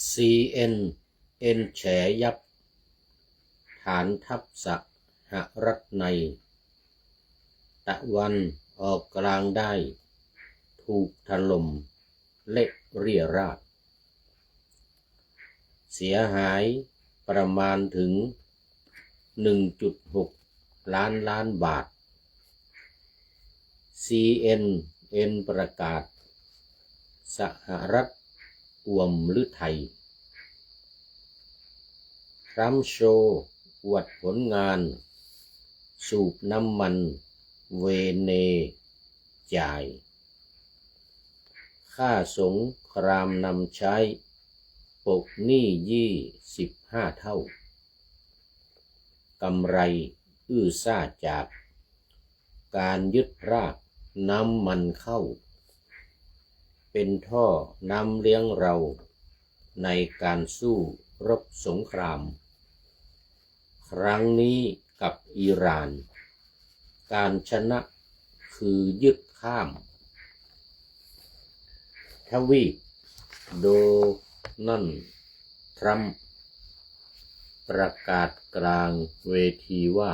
CNN แฉยับฐานทัพสหรัฐในตะวันออกกลางได้ถูกถล่มเละเรี่ยราดเสียหายประมาณถึง 1.6 ล้านบาท CNN ประกาศสหรัฐอ่วมฤทัยทรัมป์โชว์อวดผลงานสูบน้ำมันเวเนจ่ายค่าสงครามนำใช้ปกหนี้25 เท่ากำไรอื้อซ่าจากการยึดรากน้ำมันเข้าเป็นท่อน้ำเลี้ยงเราในการสู้รบสงครามครั้งนี้กับอิหร่านการชนะคือยึดข้ามทวีปโดนัลด์ทรัมป์ประกาศกลางเวทีว่า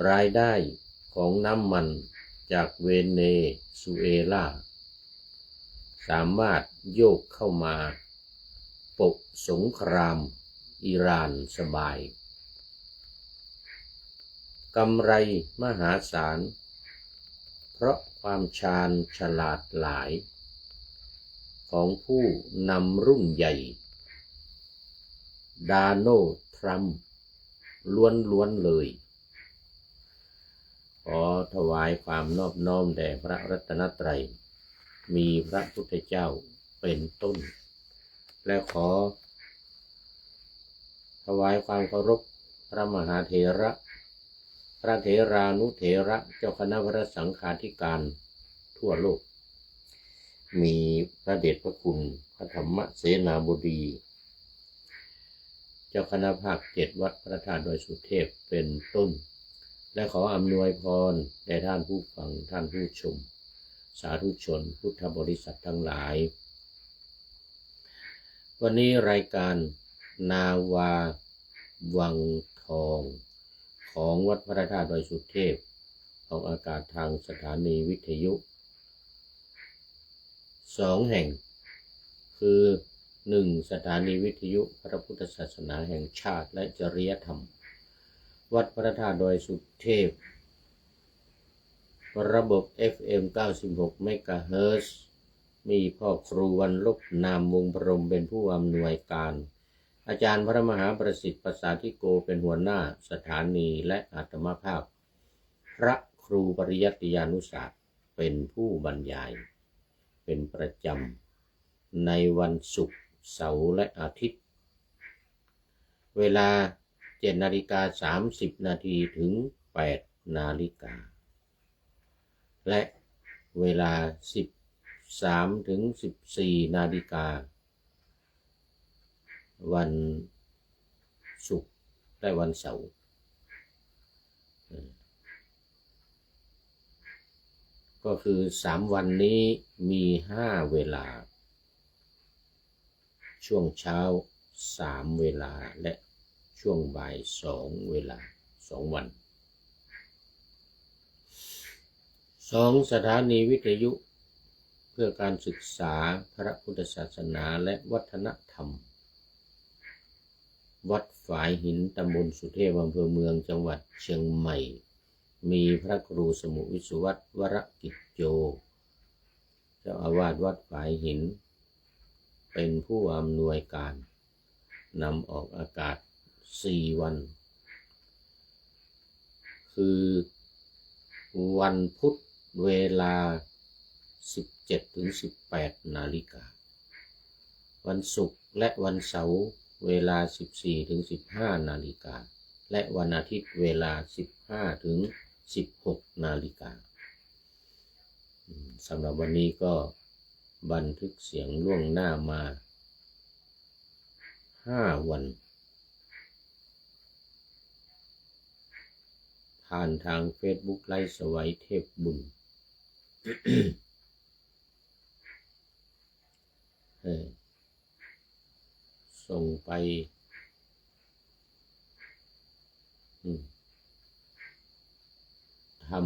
รายได้ของน้ำมันจากเวเนซุเอลาสามารถโยกเข้ามาปกสงครามอิหร่านสบายกำไรมหาศาลเพราะความชาญฉลาดหลายของผู้นำรุ่นใหญ่โดนัลด์ทรัมป์ล้วนเลยขอถวายความนอบน้อมแด่พระรัตนตรัยมีพระพุทธเจ้าเป็นต้นและขอถวายความเคารพพระมหาเถระพระเถรานุเถระเจ้าคณะพระสังฆาธิการทั่วโลกมีพระเดชพระคุณพระธรรมเสนาบดีเจ้าคณะภาค7วัดพระธาตุดอยสุเทพเป็นต้นและขออำนวยพรแด่ท่านผู้ฟังท่านผู้ชมสาธุชนพุทธบริษัททั้งหลายวันนี้รายการนาวาวังทองของวัดพระธาตุดอยสุเทพออกอากาศทางสถานีวิทยุ2 แห่งคือ1 สถานีวิทยุพระพุทธศาสนาแห่งชาติและจริยธรรมวัดพระธาตุดอยสุเทพระบบ FM 96 เมกะเฮิรตซ์มีพ่อครูวันลบนามวงพรหมเป็นผู้อำนวยการอาจารย์พระมหาประสิทธิ์ประสาธิโกเป็นหัวหน้าสถานีและอาตมาภาพพระครูปริยัติยานุศาสตร์เป็นผู้บรรยายเป็นประจำในวันศุกร์เสาร์และอาทิตย์เวลา 7:30 นาทีถึง 8 นาฬิกาและเวลา 13 ถึง 14 นาฬิกาวันศุกร์และวันเสาร์ก็คือ3 วันนี้มี5 เวลาช่วงเช้า3 เวลาและช่วงบ่าย2 เวลา2 วัน2 สถานีวิทยุเพื่อการศึกษาพระพุทธศาสนาและวัฒนธรรมวัดฝายหินตำบลสุเทพอำเภอเมืองจังหวัดเชียงใหม่มีพระครูสมุวิสุวัตรวรกิจโยเจ้าอาวาสวัดฝายหินเป็นผู้อำนวยการนำออกอากาศ4 วันคือวันพุธเวลา 17 ถึง 18 นาฬิกาวันศุกร์และวันเสาร์เวลา 14 ถึง 15 นาฬิกาและวันอาทิตย์เวลา 15 ถึง 16 นาฬิกาสำหรับวันนี้ก็บันทึกเสียงล่วงหน้ามา5 วันผ่านทาง Facebook ไลฟ์สวัยเทพบุญ ส่งไปทำ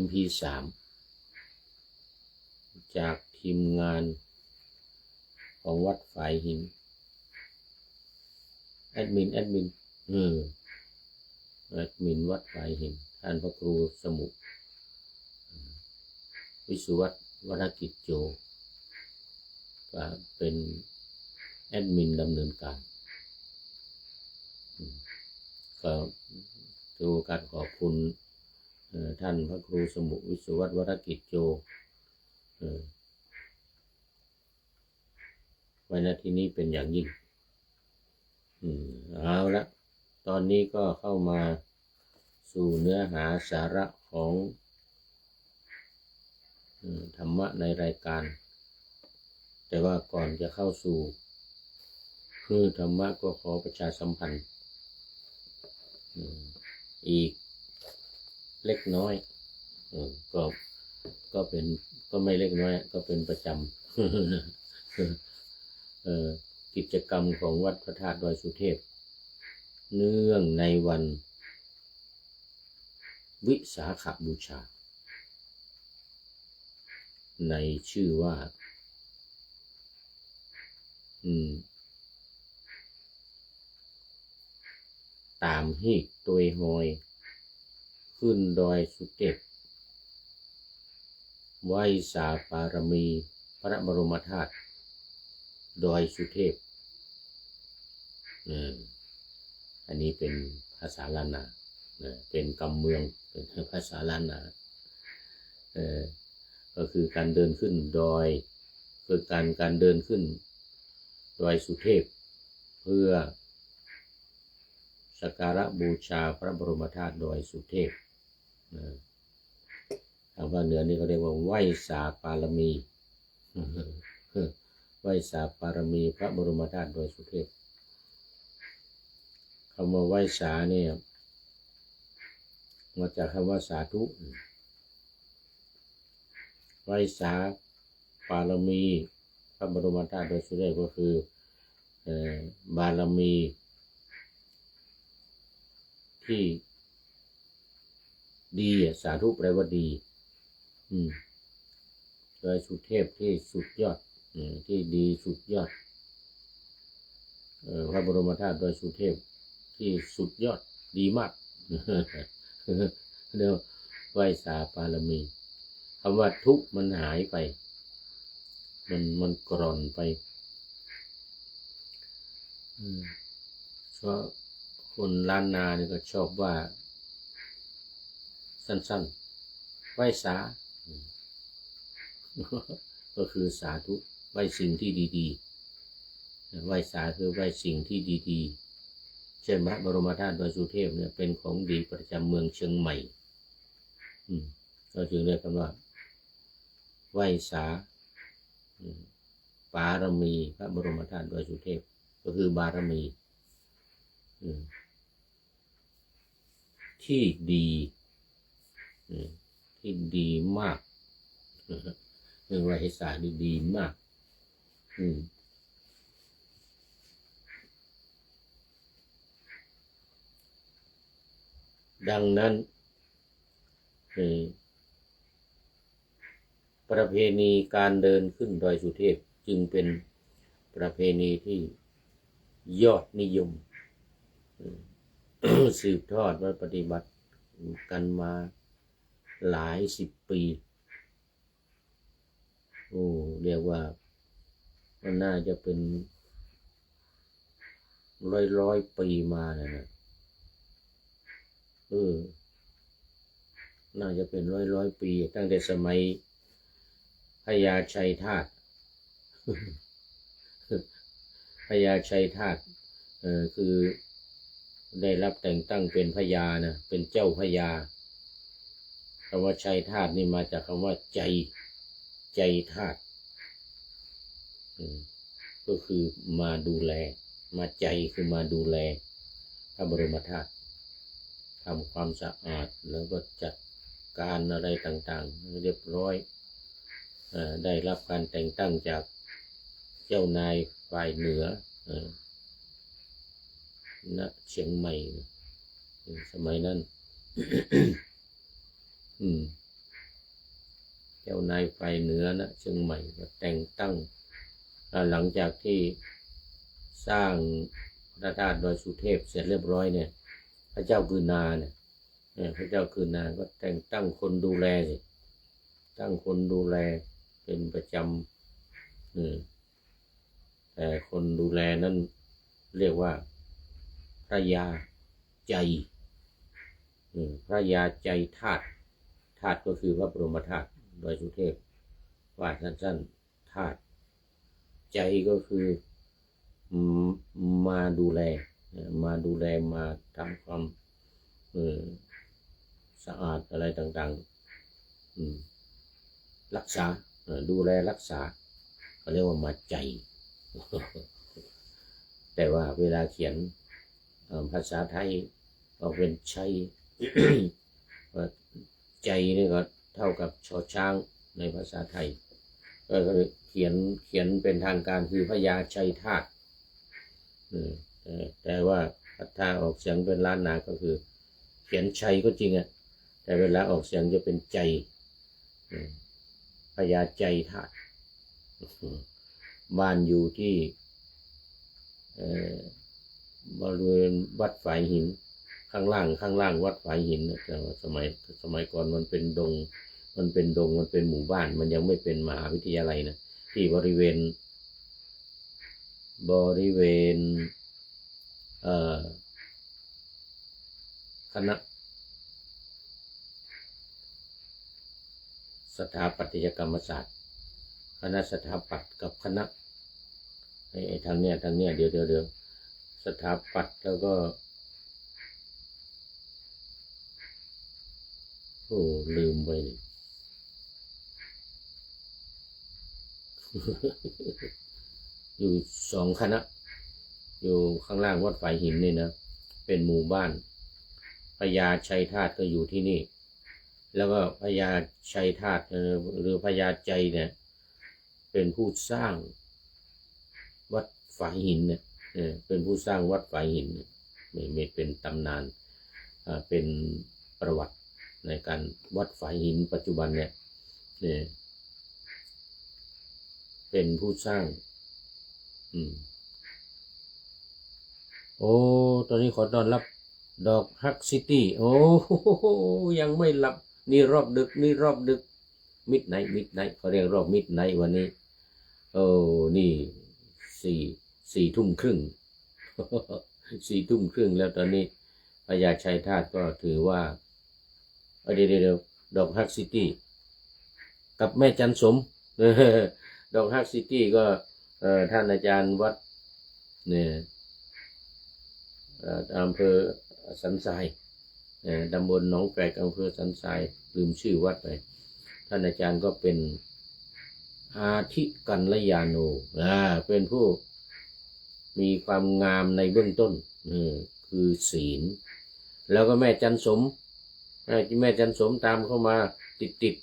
MP3 จากทีมงานของวัดฝายหินแอดมินวัดฝายหินท่านพระครูสมุวิสุวัฒน์วรกิจโจก็เป็นแอดมินดำเนินการก็ถือโอกาสขอบคุณท่านพระครูสมุวิสุวัฒน์วรกิจโจไว้ณที่นี้เป็นอย่างยิ่งเอาละตอนนี้ก็เข้ามาสู่เนื้อหาสาระของธรรมะในรายการแต่ว่าก่อนจะเข้าสู่ธรรมะก็ขอประชาสัมพันธ์อีกเล็กน้อยก็เป็นก็ไม่เล็กน้อยก็เป็นประจำกิจกรรมของวัดพระธาตุดอยสุเทพเนื่องในวันวิสาขบูชาในชื่อว่าตามฮีกตัวยหอยขึ้นดอยสุเทพไหว้สาปารมีพระบรมธาตุดอยสุเทพอันนี้เป็นภาษาล้านนาเป็นกำเมืองเป็นภาษาล้านนาก็คือการเดินขึ้นดอยคือการเดินขึ้นดอยสุเทพเพื่อสักการะบูชาพระบรมธาตุดอยสุเทพทางภาคเหนือนี่เขาเรียกว่าไหว้สาปารมีไหว้สาปารมีพระบรมธาตุดอยสุเทพคำว่าไหว้สาเนี่ยมาจากคำว่าสาธุไหว้สาปารมีพระบรมธาตุดอยสุเทพก็คือบารมีที่ดีสาธุแปลว่าดีดอยสุเทพที่สุดยอดที่ดีสุดยอดพระบรมธาตุดอยสุเทพที่สุดยอดดีมากเรียกไหว้สาปารมีคำว่าทุกข์มันหายไปมันกร่อนไปเพราะคนล้านนาเนี่ยก็ชอบว่าสั้นๆไหว้สาก็คือสาธุไหว้สิ่งที่ดีๆไหว้สาคือไหว้สิ่งที่ดีๆเช่นพระบรมธาตุดอยสุเทพเนี่ยเป็นของดีประจำเมืองเชียงใหม่เราจึงเรียกกันว่าไหว้สาปารมีพระบรมธาตุดอยสุเทพก็คือบารมีที่ดีที่ดีมากไหว้สาดีมากดังนั้นประเพณีการเดินขึ้นดอยสุเทพจึงเป็นประเพณีที่ยอดนิยม สืบทอดและปฏิบัติกันมาหลายสิบปีเรียกว่ามันน่าจะเป็นร้อยปีมานะน่าจะเป็นร้อยปีตั้งแต่สมัยพญาชัยธาตุพญาชัยธาตุคือได้รับแต่งตั้งเป็นพญานะเป็นเจ้าพญาคำว่าชัยธาตุนี่มาจากคำว่าใจธาตุก็คือมาดูแลมาใจคือมาดูแลพระบรมธาตุทำความสะอาดแล้วก็จัดการอะไรต่างๆเรียบร้อยได้รับการแต่งตั้งจากเจ้านาย ฝ่ายเหนือณเชียงใหม่สมัยนั้น เจ้านายฝ่ายเหนือณเชียงใหม่ก็แต่งตั้งหลังจากที่สร้างพระธาตุดอยสุเทพเสร็จเรียบร้อยเนี่ยพระเจ้ากือนาเนี่ยพระเจ้ากือนาก็แต่งตั้งคนดูแลสิตั้งคนดูแลเป็นประจำแต่คนดูแลนั้นเรียกว่าพระยาใจพระยาใจธาตุธาตุก็คือพระบรมธาตุดอยสุเทพว่าสั้นๆธาตุใจก็คือมาดูแลมาทำความสะอาดอะไรต่างๆรักษาดูแลรักษาเขาเรียกว่ามาใจ แต่ว่าเวลาเขียนภาษาไทยออกเป็นชัย ใจนี่ก็เท่ากับชอช้างในภาษาไทยก็เลยเขียนเป็นทางการคือพญาชัยธาตุแต่ว่าถ้าออกเสียงเป็นล้านนาก็คือเขียนชัยก็จริงอ่ะแต่เวลาออกเสียงจะเป็นใจพญาใจธาตุบ้านอยู่ที่บริเวณวัดฝายหินข้างล่างวัดฝายหินแต่สมัยก่อนมันเป็นดงมันเป็นหมู่บ้านมันยังไม่เป็นมหาวิทยาลัยนะที่บริเวณคณะสถาปัตยกรรมศาสตร์คณะสถาปัตย์กับคณะทางเนี้ยเดี๋ยวสถาปัตย์แล้วก็ลืมไปอยู่2 คณะอยู่ข้างล่างวัดฝายหินนี่นะเป็นหมู่บ้านพญาชัยธาตุก็อยู่ที่นี่แล้วก็พญาชัยธาตุหรือพญาใจเนี่ยเป็นผู้สร้างวัดฝายหินเนี่ยเป็นผู้สร้างวัดฝายหินไม่เป็นตำนานเป็นประวัติในการวัดฝายหินปัจจุบันเนี่ยเป็นผู้สร้างตอนนี้ขอต้อนรับดอกฮักซิตี้ยังไม่หลับนี่รอบดึกมิดไนท์เขาเรียกรอบมิดไนท์วันนี้นี่4 ทุ่มครึ่ง 4 ทุ่มครึ่งแล้วตอนนี้พญาชัยธาตุก็ถือว่าเดี๋ยวดอกฮักซิตี้กับแม่จันสม ดอกฮักซิตี้ก็ท่านอาจารย์วัดเนี่ยอำเภอสันทรายตำบลหนองแฝกอำเภอสันทรายลืมชื่อวัดไปท่านอาจารย์ก็เป็นอาทิกัลยาโนเป็นผู้มีความงามในเบื้องต้นคือศีลแล้วก็แม่จันสมตามเข้ามาติด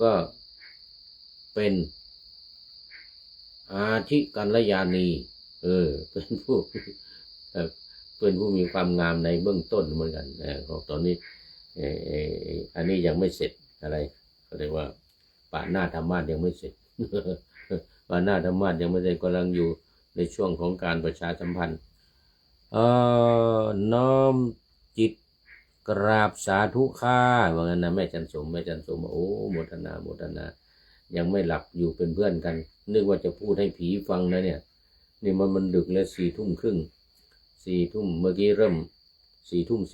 ก็เป็นอาทิกัลยานีเป็นผู้มีความงามในเบื้องต้นเหมือนกันของตอนนี้อันนี้ยังไม่เสร็จอะไรเขาเรียกว่าป่าหน้าธรรมาสยังไม่เสร็จ ป่าหน้าธรรมาสยังไม่เสร็จกำลังอยู่ในช่วงของการประชาสัมพันธ์น้อมจิตกราบสาธุค่าว่างั้นนะแม่จันสมโมทนายังไม่หลับอยู่เป็นเพื่อนกันนึกว่าจะพูดให้ผีฟังนะเนี่ยนี่มันดึกแล้ว4 ทุ่มครึ่ง4 ทุ่มเมื่อกี้เริ่ม4 ทุ่ม 15 4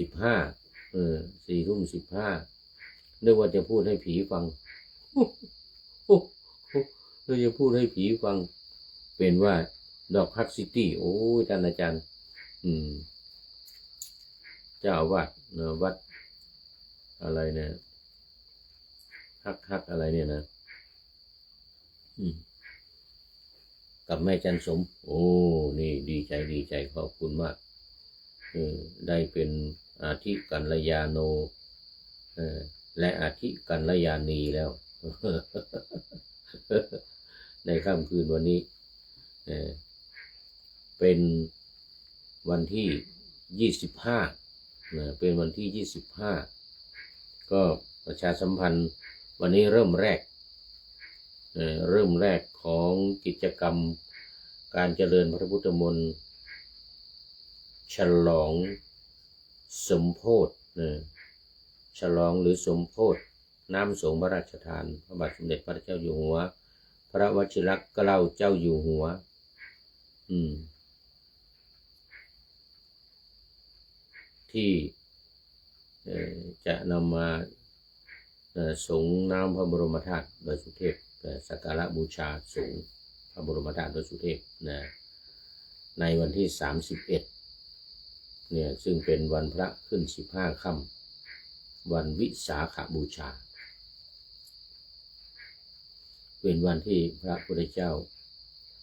ทุ่ม 15นึกว่าจะพูดให้ผีฟังนึกจะพูดให้ผีฟังเป็นว่าดอกฮักซิตี้ท่านอาจารย์เจ้าอาวาสวัดอะไรเนี่ยฮักอะไรเนี่ยนะกับแม่จันสมนี่ดีใจขอบคุณมากได้เป็นอาทิกัลยาโนและอาทิกัลยานีแล้ว ในค่ำคืนวันนี้ เออเป็นวันที่25เป็นวันที่25ก็ประชาสัมพันธ์วันนี้เริ่มแรกของกิจกรรมการเจริญพระพุทธมนต์ฉลองสมโภชฉลองหรือสมโภชน้ำสงฆ์พระราชทานพระบาทสมเด็จพระเจ้าอยู่หัวพระวชิรเกล้าเจ้าอยู่หัวที่จะนำมาสงน้ำพระบรมธาตุโดยสุเทพสักการะบูชาสงพระบรมธาตุโดยสุเทพในวันที่31เนี่ยซึ่งเป็นวันพระขึ้น15ค่ำวันวิสาขบูชาเป็นวันที่พระพุทธเจ้า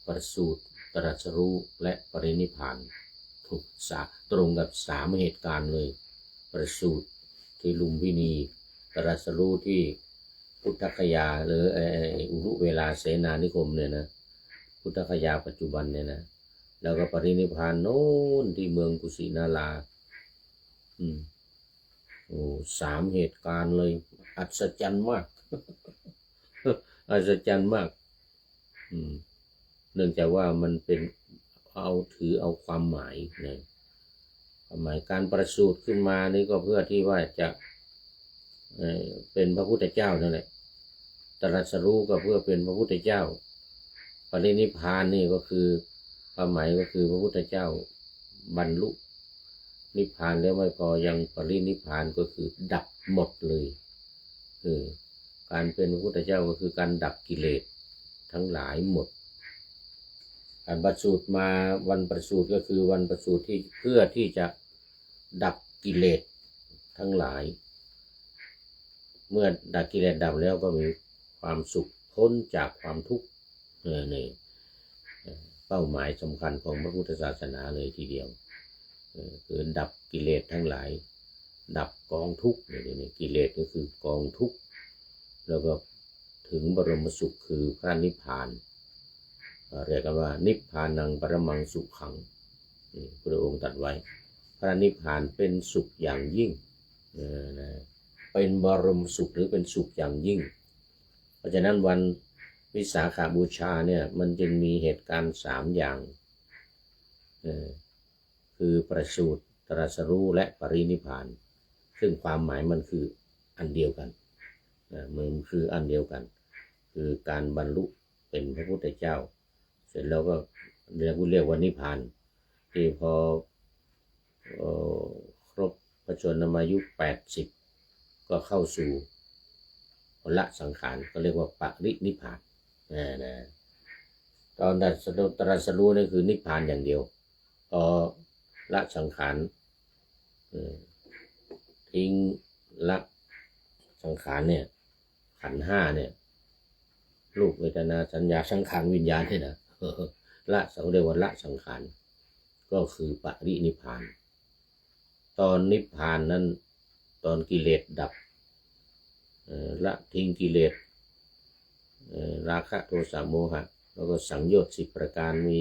ประสูติตรัสรู้และปรินิพพานถูกตรงกับ3เหตุการณ์เลยประสูติที่ลุมพินีตรัสรู้ที่พุทธคยาหรืออุรุเวลาเสนานิคมเนี่ยนะพุทธคยาปัจจุบันเนี่ยนะแล้วก็ปรินิพพานโน้นที่เมืองกุสินารา3เหตุการณ์เลยอัศจรรย์มาก อัศจรรย์มากเนื่องจากว่ามันเป็นถือเอาความหมายนะความหมายการประสูติขึ้นมานี่ก็เพื่อที่ว่าจะเป็นพระพุทธเจ้านั่นแหละตรัสรู้ก็เพื่อเป็นพระพุทธเจ้าปรินิพพานนี่ก็คือความหมายก็คือพระพุทธเจ้าบรรลุนิพพานแล้วไม่พอยังปรินิพพานก็คือดับหมดเลยการเป็นพระพุทธเจ้าก็คือการดับกิเลสทั้งหลายหมดการประสูติมาวันประสูติก็คือวันประสูติที่เพื่อที่จะดับกิเลสทั้งหลายเมื่อดับกิเลสดับแล้วก็มีความสุขพ้นจากความทุกข์นี่เป้าหมายสำคัญของพระพุทธศาสนาเลยทีเดียวคือดับกิเลสทั้งหลายดับกองทุกข์นี่กิเลสก็คือกองทุกข์แล้วก็ถึงบรมสุขคือพระนิพพานเรียกกันว่านิพพานังปรมังสุขขังพระองค์ตรัสไว้พระนิพพานเป็นสุขอย่างยิ่งเป็นบรมสุขหรือเป็นสุขอย่างยิ่งเพราะฉะนั้นวันวิสาขบูชาเนี่ยมันจึงมีเหตุการณ์3อย่างคือประสูติตรัสรู้และปรินิพพานซึ่งความหมายมันคืออันเดียวกันมันคืออันเดียวกันคือการบรรลุเป็นพระพุทธเจ้าเสร็จแล้วก็เรียกว่านิพพานที่พอครบพระชนมายุ80ก็เข้าสู่ละสังขารก็เรียกว่าปรินิพพานตอนตรัสรู้นี่คือนิพพานอย่างเดียวพอละสังขารทิ้งละสังขารเนี่ยขันธ์5เนี่ยรูปเวทนาสัญญาสังขารวิญญาณนี่นะละเรียกว่าละสังขารก็คือปรินิพพานตอนนิพพานนั้นตอนกิเลสดับละทิ้งกิเลสราคะโทสะโมหะแล้วก็สังโยชน์10ประการมี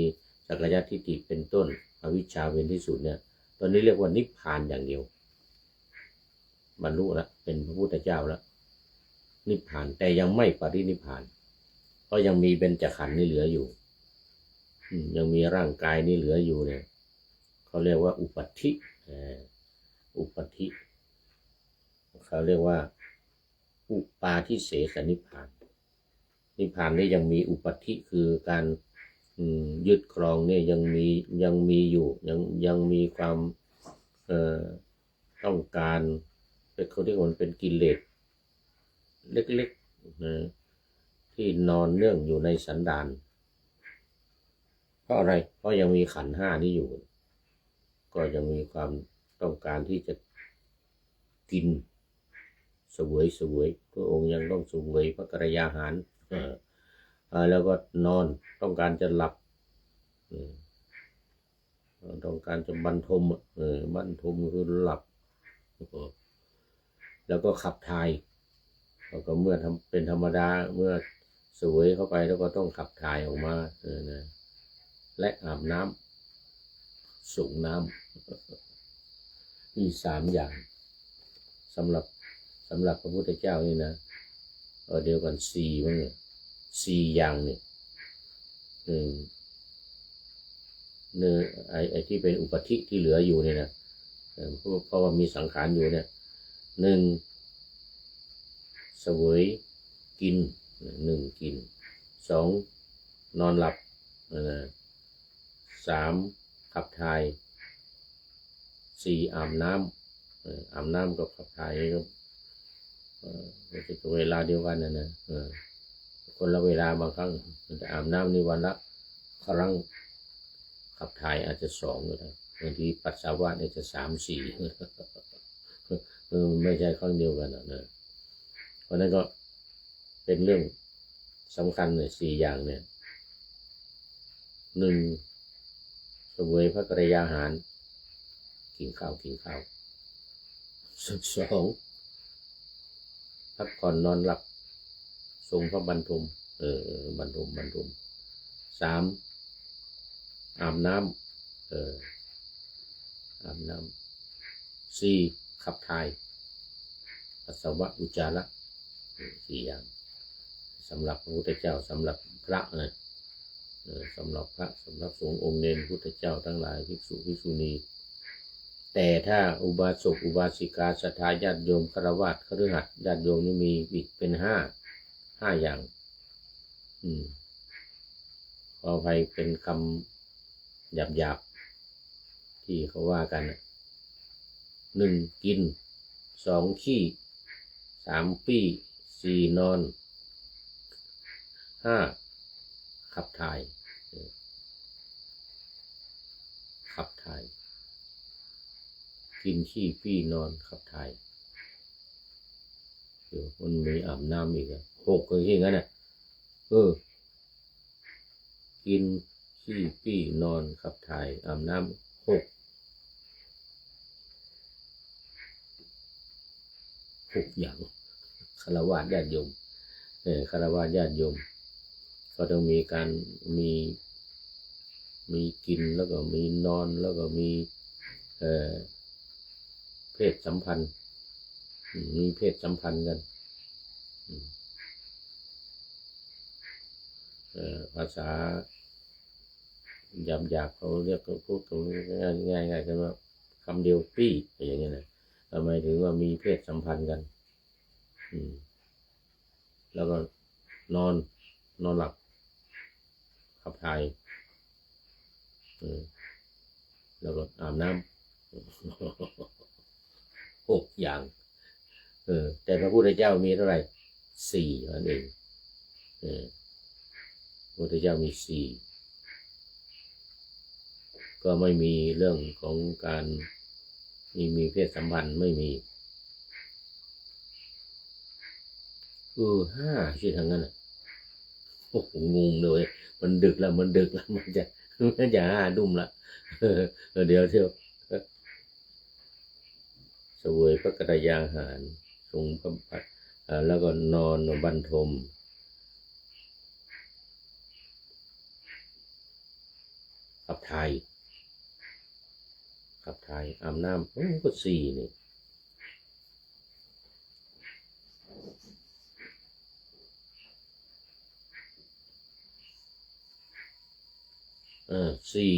สักกายทิฏฐิเป็นต้นอวิชชาเป็นที่สุดเนี่ยตอนนี้เรียกว่านิพพานอย่างเดียวบรรลุแล้วเป็นพระพุทธเจ้าแล้วนิพพานแต่ยังไม่ปรินิพพานเพราะยังมีเบญจขันธ์นี่เหลืออยู่ยังมีร่างกายนี่เหลืออยู่เนี่ยเขาเรียกว่าอุปัฏฐิเขาเรียกว่าอุปาทิเสสนิพพานนิพพานนี่ยังมีอุปัฏฐิคือการยึดครองเนี่ยยังมีอยู่ยังมีความต้องการเป็นเขาเรียกว่าเป็นกิเลสเล็กๆที่นอนเนื่องอยู่ในสันดานเพราะอะไรเพราะยังมีขันธ์5นี้อยู่ก็ยังมีความต้องการที่จะกินเสวยพระองค์ยังต้องเสวยพระกรยาหารแล้วก็นอนต้องการจะหลับต้องการจะบรรทมคือหลับแล้วก็ขับถ่ายแล้วก็เมื่อเป็นธรรมดาเมื่อเสวยเข้าไปแล้วก็ต้องขับถ่ายออกมา และอาบน้ำสูงน้ำมี3 อย่างสำหรับพระพุทธเจ้านี่นะเดียวกัน4มั้งเนี่ย4 อย่างเนี่ยไอ้ที่เป็นอุปธิที่เหลืออยู่เนี่ยนะเพราะว่ามีสังขารอยู่เนี่ย1เสวยกินกิน2นอนหลับ3ขับถ่าย4อาบน้ำกับขับถ่ายนี่ก็เวลาเดียวกันนะคนละเวลาบางครั้งแต่อาบน้ำนี่วันละครั้งขับถ่ายอาจจะ2ก็ได้บางทีปัสสาวะเนี่ยจะ3-4ไม่ใช่ครั้งเดียวกันนะเพราะนั้นก็เป็นเรื่องสำคัญเลย4 อย่างเนี่ย1เสวยพระกรยาหารกินข้าว2พักผ่อนนอนหลับทรงพระบรรทมบรรทม3อาบน้ำอาบน้ำ4ขับถ่ายปัสสาวะอุจจาระ4 อย่างสำหรับพระพุทธเจ้าสำหรับพระนะสำหรับพระสำหรับสงฆ์องค์เนรพุทธเจ้าทั้งหลายภิกษุภิกษุณีแต่ถ้าอุบาสกอุบาสิกาศรัทธาญาติโยมฆราวาสคฤหัสถ์ญาติโยมนี่มีอีกเป็น5 อย่างขออภัยเป็นคำหยาบที่เขาว่ากัน1กิน2ขี้3ปี้4นอน5ขับถ่ายกินขี้ปี้นอนขับถ่ายเดี๋ยวมันมีอาบน้ำอีก6ก็ที่งั้นน่ะกินขี้ปี้นอนขับถ่ายอาบน้ำ6อย่างฆราวาสญาติโยมฆราวาสญาติโยมก็ต้องมีการมีกินแล้วก็มีนอนแล้วก็มีเพศสัมพันธ์มีเพศสัมพันธ์กันภาษาหยาบเขาเรียกพูดตรงง่ายกันว่าคำเดียวปี้อย่างเงี้ยนะทำไมถึงว่ามีเพศสัมพันธ์กันแล้วก็นอนหลับขับถ่ายแล้วก็อาบน้ำ6 อย่างแต่พระพุทธเจ้ามีเท่าไหร่4นั่นเองพระพุทธเจ้ามี4ก็ไม่มีเรื่องของการมีเพศสัมพันธ์ไม่มี5ชื่อทางนั้นโอ้โหงงเลยมันดึกแล้วมันจะ5 ทุ่มละเดี๋ยวเสวยพระกรยาหารทรงพระบาทแล้วก็นอนบรรทมขับถ่ายอาบน้ำก็4นี่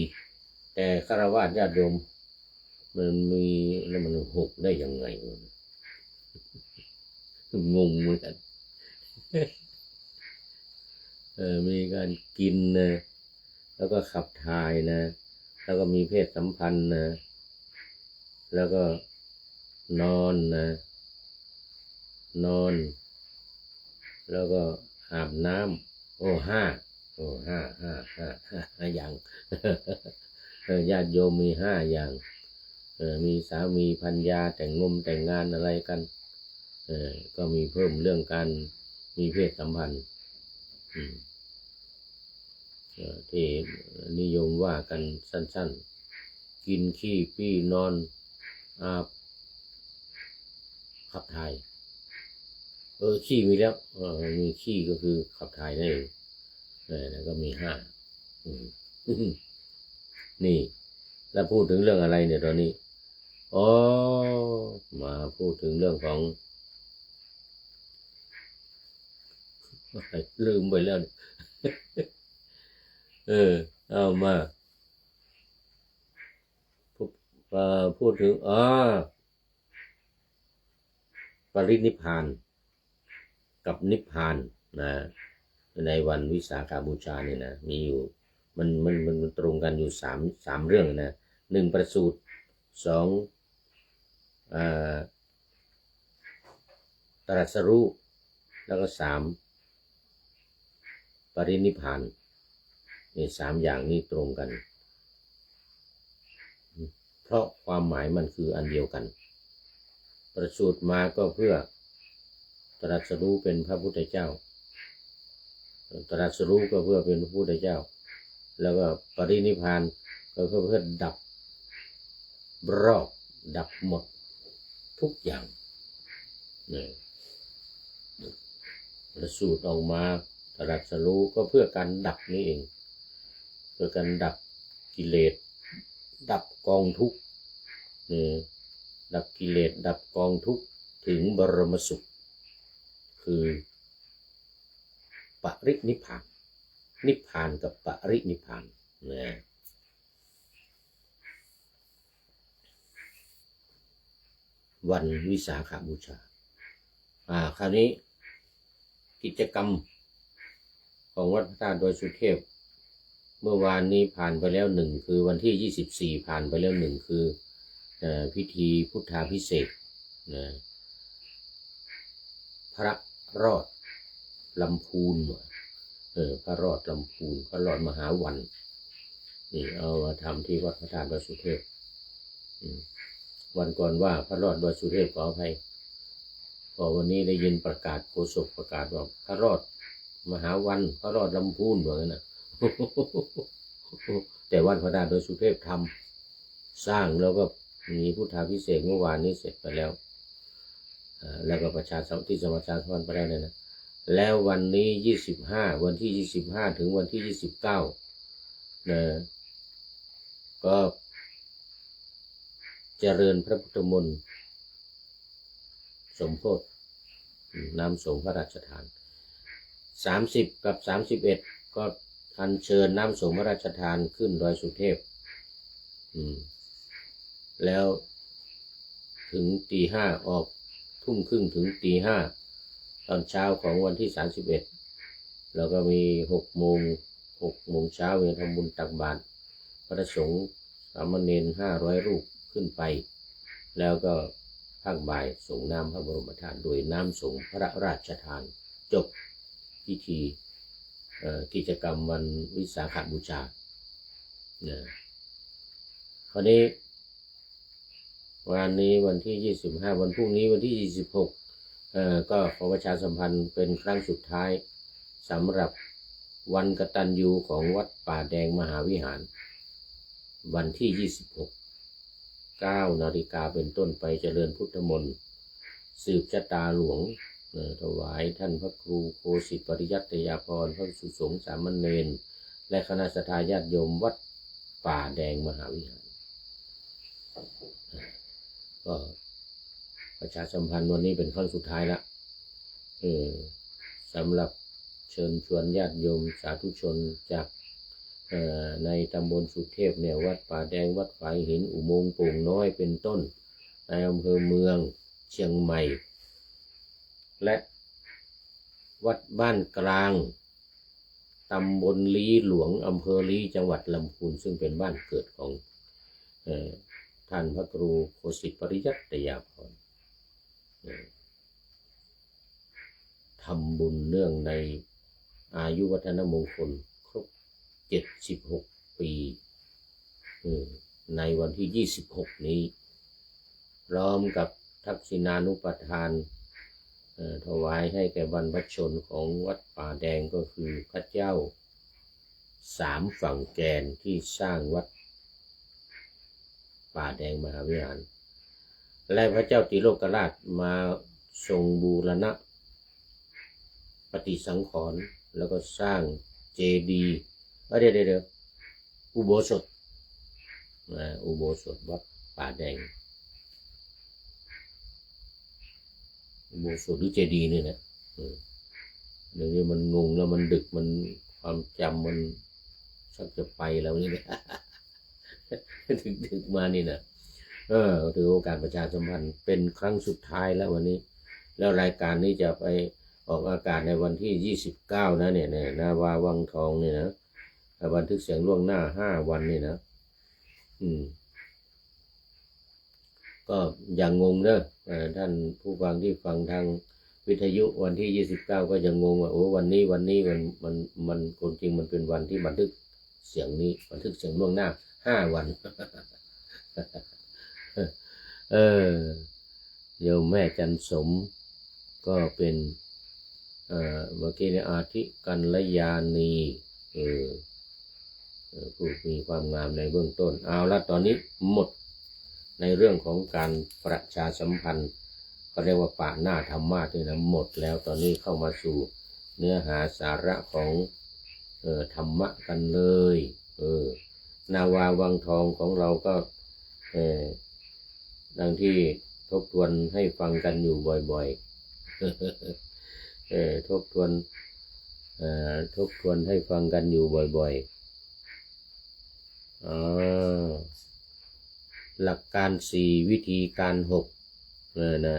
4แต่ฆราวาสญาติโยมมันมีแล้วมัน6ได้ยังไงงงเหมือนกันมีการกินนะแล้วก็ขับถ่ายนะแล้วก็มีเพศสัมพันธ์นะแล้วก็นอนแล้วก็อาบน้ำ5อย่างญาติโยมมี5 อย่างมีสามีภรรยาแต่งงานอะไรกันก็มีเพิ่มเรื่องการมีเพศสัมพันธ์ที่นิยมว่ากันสั้นๆกินขี้ปี้นอนอาบขับถ่ายขี้มีแล้วมีขี้ก็คือขับถ่ายนั่นเองแล้วก็มี5 นี่แล้วพูดถึงเรื่องอะไรเนี่ยตอนนี้อ๋อมาพูดถึงเรื่องของลืมไปแล้วเอามาพูดถึงปรินิพพานกับนิพพานนะในวันวิสาขบูชาเนี่ยนะมีอยู่มันตรงกันอยู่สามเรื่องนะหนึ่งประสูติสองตรัสรู้แล้วก็สามปรินิพพานนี่สามอย่างนี้ตรงกันเพราะความหมายมันคืออันเดียวกันประสูติมาก็เพื่อตรัสรู้เป็นพระพุทธเจ้าตรัสรู้ก็เพื่อเป็นพระพุทธเจ้าแล้วก็ปรินิพพานก็เพื่อดับรอบดับหมดทุกอย่างเนี่ยประสูติออกมาตรัสรู้ก็เพื่อการดับนี่เองเพื่อการดับกิเลสดับกองทุกข์ดับกิเลสดับกองทุกข์ถึงบรมสุขคือปรินิพพานนิพพานกับปรินิพพานนะวันวิสาขบูชาคราวนี้กิจกรรมของวัดพระธาตุดอยสุเทพเมื่อวานนี้ผ่านไปแล้วหนึ่งคือวันที่24ผ่านไปแล้วหนึ่งคือพิธีพุทธาภิเษกพระรอดลำพูนพระรอดลำพูนพระรอดมหาวันนี่เอามาทำที่วัดพระธาตุดอยสุเทพวันก่อนว่าพระรอดดอยสุเทพขออภัยพอวันนี้ได้ยินประกาศโฆษกประกาศว่าพระรอดมหาวันพระรอดลำพูนเหมือนกันนะ แต่วัดพระธาตุดอยสุเทพทำสร้างแล้วก็มีพุทธาภิเษกเมื่อวานนี้เสร็จไปแล้วแล้วก็ประชาสัมพันธ์ที่สมัชชาสัมพันธ์ไปแล้วเนี่ยนะแล้ววันนี้วันที่25ถึงวันที่29นะก็เจริญพระพุทธมนต์สมโภชน้ำสงฆ์พระราชทาน30กับ31ก็อัญเชิญน้ำสงฆ์พระราชทานขึ้นดอยสุเทพแล้วถึงตี 5ออกทุ่มครึ่งถึงตี 5ตอนเช้าของวันที่31แล้วก็มี6 โมงเช้ามีทำบุญตักบาตรพระสงฆ์สามเณร500 รูปขึ้นไปแล้วก็ภาคบ่ายส่งน้ำพระบรมธาตุโดยน้ำสงฆ์พระราชทานจบพิธีกิจกรรมวันวิสาขบูชาคราวนี้วันนี้วันที่25วันพรุ่งนี้วันที่26ก็ขอประชาสัมพันธ์เป็นครั้งสุดท้ายสำหรับวันกตัญญูของวัดป่าแดงมหาวิหารวันที่26 9 นาฬิกาเป็นต้นไปเจริญพุทธมนต์สืบชะตาหลวงถวายท่านพระครูโคสิตปริยัติยาภรณ์พระสุสงฆ์สามเณรและคณะสัตยาติโยมวัดป่าแดงมหาวิหารก็ประชาสัมพันธ์วันนี้เป็นครั้งสุดท้ายละสำหรับเชิญชวนญาติโยมสาธุชนจากในตำบลสุเทพเนี่ยวัดป่าแดงวัดฝายหินอุโมงค์โป่งน้อยเป็นต้นในอำเภอเมืองเชียงใหม่และวัดบ้านกลางตำบลลี้หลวงอำเภอลี้จังหวัดลำพูนซึ่งเป็นบ้านเกิดของท่านพระครูโคสิตปริยัติยาภรณ์ทำบุญเนื่องในอายุวัฒนมงคลครบ76 ปีในวันที่26นี้พร้อมกับทักษิณานุปทานถวายให้แก่บรรพชนของวัดป่าแดงก็คือพระเจ้า3 ฝั่งแกนที่สร้างวัดป่าแดงมหาวิหารและพระเจ้าติโลกราชมาทรงบูรณะปฏิสังขรณ์แล้วก็สร้างเจดีย์เดี๋ยว อุโบสถอุโบสถวัดป่าแดงอุโบสถหรือเจดีย์นี่นะเดี๋ยวนี้มันงงแล้วมันดึกมันความจำมันชักจะไปแล้วนี่นะ ดึกมานี่นะถือโอกาสประชาสัมพันธ์เป็นครั้งสุดท้ายแล้ววันนี้แล้วรายการนี้จะไปออกอากาศในวันที่29นะเนี่ยนาวาวังทองเนี่ยนะบันทึกเสียงล่วงหน้า5 วันนี่นะก็อย่างงงเด้อท่านผู้ฟังที่ฟังทางวิทยุวันที่29ก็จะงงว่าโอ้วันนี้มันคนจริงมันเป็นวันที่บันทึกเสียงนี้บันทึกเสียงล่วงหน้า5 วัน โยมแม่จันสมก็เป็นเมื่อกี้ในอาทิกัลยาณีผู้มีความงามในเบื้องต้นเอาละตอนนี้หมดในเรื่องของการประชาสัมพันธ์ก็เรียกว่าป่าหน้าธรรมะนี่นะหมดแล้วตอนนี้เข้ามาสู่เนื้อหาสาระของธรรมะกันเลยนาวาวังทองของเราก็ดังที่ทบทวนให้ฟังกันอยู่บ่อยๆทบทวนให้ฟังกันอยู่บ่อยๆหลักการ4วิธีการ6นะ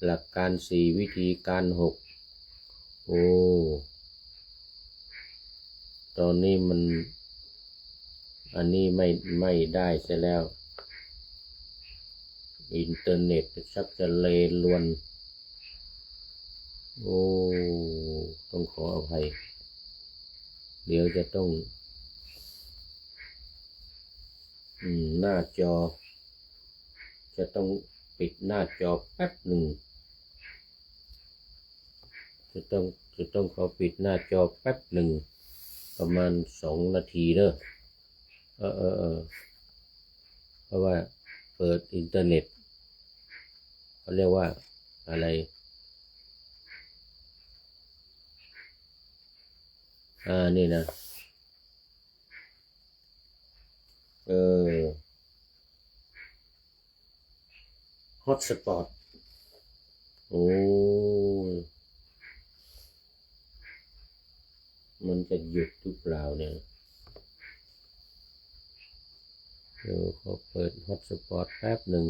หลักการ4วิธีการ6โอ้ตอนนี้มันอันนี้ไม่ได้เสียแล้วอินเทอร์เน็ตชักจะเลนลวนโอ้ต้องขออภัยเดี๋ยวจะต้องหน้าจอจะต้องปิดหน้าจอแป๊บหนึ่งจะต้องขอปิดหน้าจอแป๊บหนึ่งประมาณ2 นาทีเด้อเพราะว่าเปิดอินเทอร์เน็ตเขาเรียกว่าอะไรนี่นะฮอตสปอตโอ้มันจะหยุดหรือเปล่าเนี่ยเดี๋ยวขอเปิดฮอตสปอตแป๊บหนึ่ง